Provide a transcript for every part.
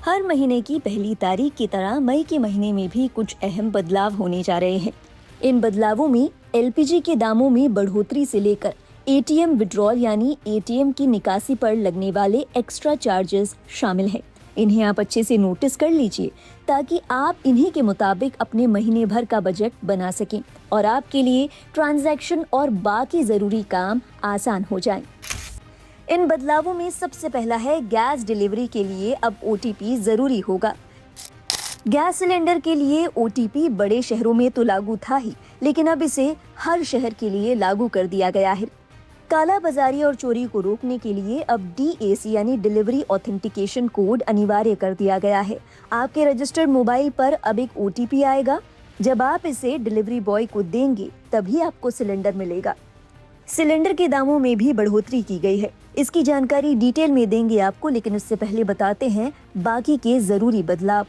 हर महीने की पहली तारीख की तरह मई के महीने में भी कुछ अहम बदलाव होने जा रहे हैं। इन बदलावों में एलपीजी के दामों में बढ़ोतरी से लेकर एटीएम विड्रॉल यानी एटीएम की निकासी पर लगने वाले एक्स्ट्रा चार्जेस शामिल हैं। इन्हें आप अच्छे से नोटिस कर लीजिए ताकि आप इन्हीं के मुताबिक अपने महीने भर का बजट बना सकें और आपके लिए ट्रांजैक्शन और बाकी जरूरी काम आसान हो जाएं। इन बदलावों में सबसे पहला है गैस डिलीवरी के लिए अब ओटीपी जरूरी होगा। गैस सिलेंडर के लिए ओटीपी बड़े शहरों में तो लागू था ही, लेकिन अब इसे हर शहर के लिए लागू कर दिया गया है। कालाबाजारी और चोरी को रोकने के लिए अब डीएसी यानी डिलीवरी ऑथेंटिकेशन कोड अनिवार्य कर दिया गया है। आपके रजिस्टर्ड मोबाइल पर अब एक ओटीपी आएगा। जब आप इसे डिलीवरी बॉय को देंगे तभी आपको सिलेंडर मिलेगा। सिलेंडर के दामों में भी बढ़ोतरी की गई है। इसकी जानकारी डिटेल में देंगे आपको, लेकिन उससे पहले बताते हैं बाकी के जरूरी बदलाव।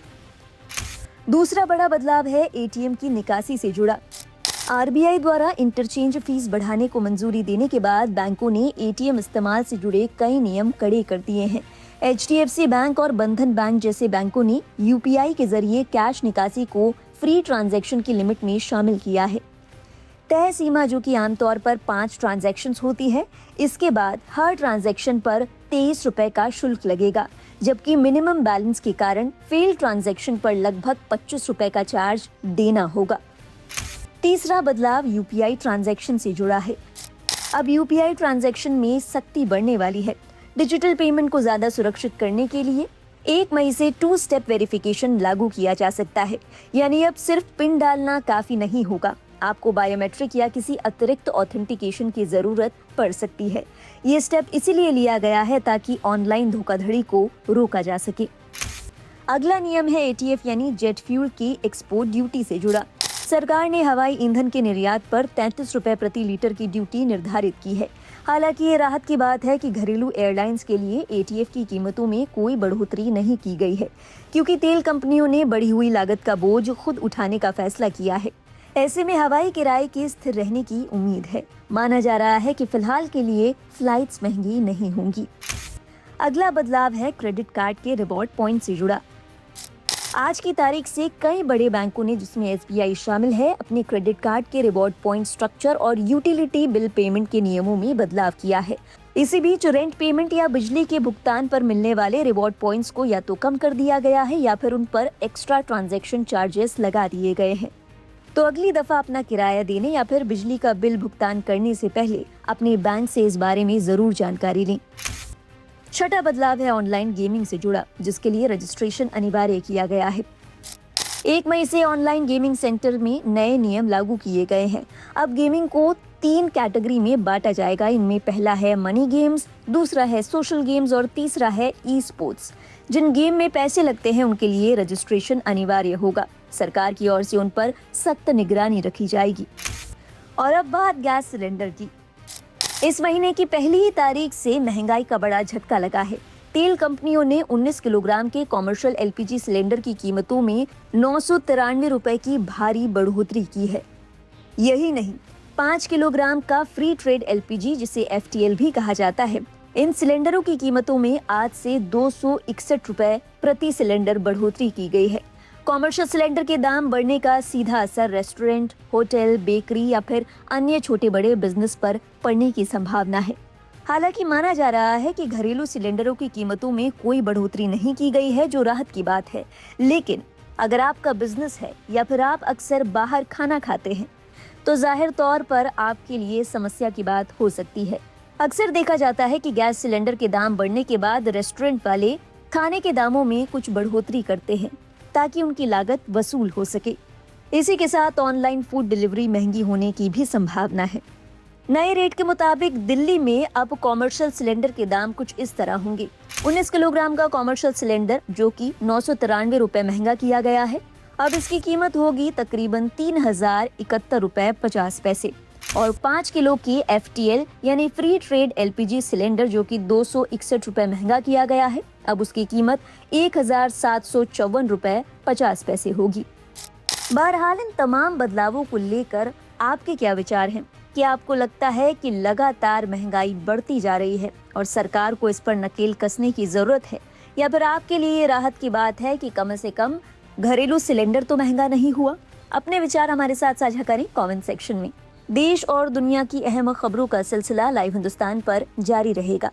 दूसरा बड़ा बदलाव है एटीएम की निकासी से जुड़ा। आरबीआई द्वारा इंटरचेंज फीस बढ़ाने को मंजूरी देने के बाद बैंकों ने एटीएम इस्तेमाल से जुड़े कई नियम कड़े कर दिए हैं। एचडीएफसी बैंक और बंधन बैंक जैसे बैंकों ने यूपीआई के जरिए कैश निकासी को फ्री ट्रांजैक्शन की लिमिट में शामिल किया है। तय सीमा जो कि आमतौर पर 5 ट्रांजैक्शंस होती है, इसके बाद हर ट्रांजैक्शन पर 23 रुपए का शुल्क लगेगा, जबकि मिनिमम बैलेंस के कारण फेल ट्रांजैक्शन पर लगभग 25 रुपए का चार्ज देना होगा। तीसरा बदलाव यूपीआई ट्रांजैक्शन से जुड़ा है। अब यूपीआई ट्रांजैक्शन में सख्ती बढ़ने वाली है। डिजिटल पेमेंट को ज्यादा सुरक्षित करने के लिए 1 मई से 2 स्टेप वेरिफिकेशन लागू किया जा सकता है, यानी अब सिर्फ पिन डालना काफी नहीं होगा, आपको बायोमेट्रिक या किसी अतिरिक्त ऑथेंटिकेशन की जरूरत पड़ सकती है। ये स्टेप इसीलिए लिया गया है ताकि ऑनलाइन धोखाधड़ी को रोका जा सके। अगला नियम है एटीएफ यानी जेट फ्यूल की एक्सपोर्ट ड्यूटी से जुड़ा। सरकार ने हवाई ईंधन के निर्यात पर 33 रुपए प्रति लीटर की ड्यूटी निर्धारित की है। हालांकि ये राहत की बात है कि घरेलू एयरलाइंस के लिए एटीएफ की कीमतों में कोई बढ़ोतरी नहीं की गई है, क्योंकि तेल कंपनियों ने बढ़ी हुई लागत का बोझ खुद उठाने का फैसला किया है। ऐसे में हवाई किराए के स्थिर रहने की उम्मीद है। माना जा रहा है कि फिलहाल के लिए फ्लाइट्स महंगी नहीं होंगी। अगला बदलाव है क्रेडिट कार्ड के रिवॉर्ड पॉइंट से जुड़ा। आज की तारीख से कई बड़े बैंकों ने, जिसमें एसबीआई शामिल है, अपने क्रेडिट कार्ड के रिवॉर्ड पॉइंट स्ट्रक्चर और यूटिलिटी बिल पेमेंट के नियमों में बदलाव किया है। इसी बीच रेंट पेमेंट या बिजली के भुगतान पर मिलने वाले रिवॉर्ड पॉइंट्स को या तो कम कर दिया गया है या फिर उन पर एक्स्ट्रा ट्रांजैक्शन चार्जेस लगा दिए गए हैं। तो अगली दफा अपना किराया देने या फिर बिजली का बिल भुगतान करने से पहले अपने बैंक से इस बारे में जरूर जानकारी लें। छठा बदलाव है ऑनलाइन गेमिंग से जुड़ा, जिसके लिए रजिस्ट्रेशन अनिवार्य किया गया है। 1 मई से ऑनलाइन गेमिंग सेंटर में नए नियम लागू किए गए हैं। अब गेमिंग को 3 कैटेगरी में बांटा जाएगा। इनमें पहला है मनी गेम्स, दूसरा है सोशल गेम्स और तीसरा है ई स्पोर्ट्स। जिन गेम में पैसे लगते हैं उनके लिए रजिस्ट्रेशन अनिवार्य होगा। सरकार की ओर से उन पर सख्त निगरानी रखी जाएगी। और अब बात गैस सिलेंडर की। इस महीने की पहली ही तारीख से महंगाई का बड़ा झटका लगा है। तेल कंपनियों ने 19 किलोग्राम के कॉमर्शियल एलपीजी सिलेंडर की कीमतों में 993 रुपए की भारी बढ़ोतरी की है। यही नहीं, 5 किलोग्राम का फ्री ट्रेड एलपीजी, जिसे एफटीएल भी कहा जाता है, इन सिलेंडरों की कीमतों में आज से 261 रुपए प्रति सिलेंडर बढ़ोतरी की गई है। कॉमर्शियल सिलेंडर के दाम बढ़ने का सीधा असर रेस्टोरेंट, होटल, बेकरी या फिर अन्य छोटे बड़े बिजनेस पर पड़ने की संभावना है। हालांकि माना जा रहा है कि घरेलू सिलेंडरों की कीमतों में कोई बढ़ोतरी नहीं की गई है, जो राहत की बात है। लेकिन अगर आपका बिजनेस है या फिर आप अक्सर बाहर खाना खाते हैं, तो जाहिर तौर पर आपके लिए समस्या की बात हो सकती है। अक्सर देखा जाता है कि गैस सिलेंडर के दाम बढ़ने के बाद रेस्टोरेंट वाले खाने के दामों में कुछ बढ़ोतरी करते हैं ताकि उनकी लागत वसूल हो सके। इसी के साथ ऑनलाइन फूड डिलीवरी महंगी होने की भी संभावना है। नए रेट के मुताबिक दिल्ली में अब कॉमर्शियल सिलेंडर के दाम कुछ इस तरह होंगे। 19 किलोग्राम का कॉमर्शियल सिलेंडर, जो कि 993 रुपए महंगा किया गया है, अब इसकी कीमत होगी तकरीबन 3071 रुपए 50 पैसे। और 5 किलो की एफटीएल यानी फ्री ट्रेड एलपीजी सिलेंडर, जो कि 261 रुपए महंगा किया गया है, अब उसकी कीमत 1754 रुपए 50 पैसे होगी। बहरहाल इन तमाम बदलावों को लेकर आपके क्या विचार हैं? क्या आपको लगता है कि लगातार महंगाई बढ़ती जा रही है और सरकार को इस पर नकेल कसने की जरूरत है, या फिर आपके लिए ये राहत की बात है कि कम से कम घरेलू सिलेंडर तो महंगा नहीं हुआ? अपने विचार हमारे साथ साझा करें कमेंट सेक्शन में। देश और दुनिया की अहम खबरों का सिलसिला लाइव हिंदुस्तान पर जारी रहेगा।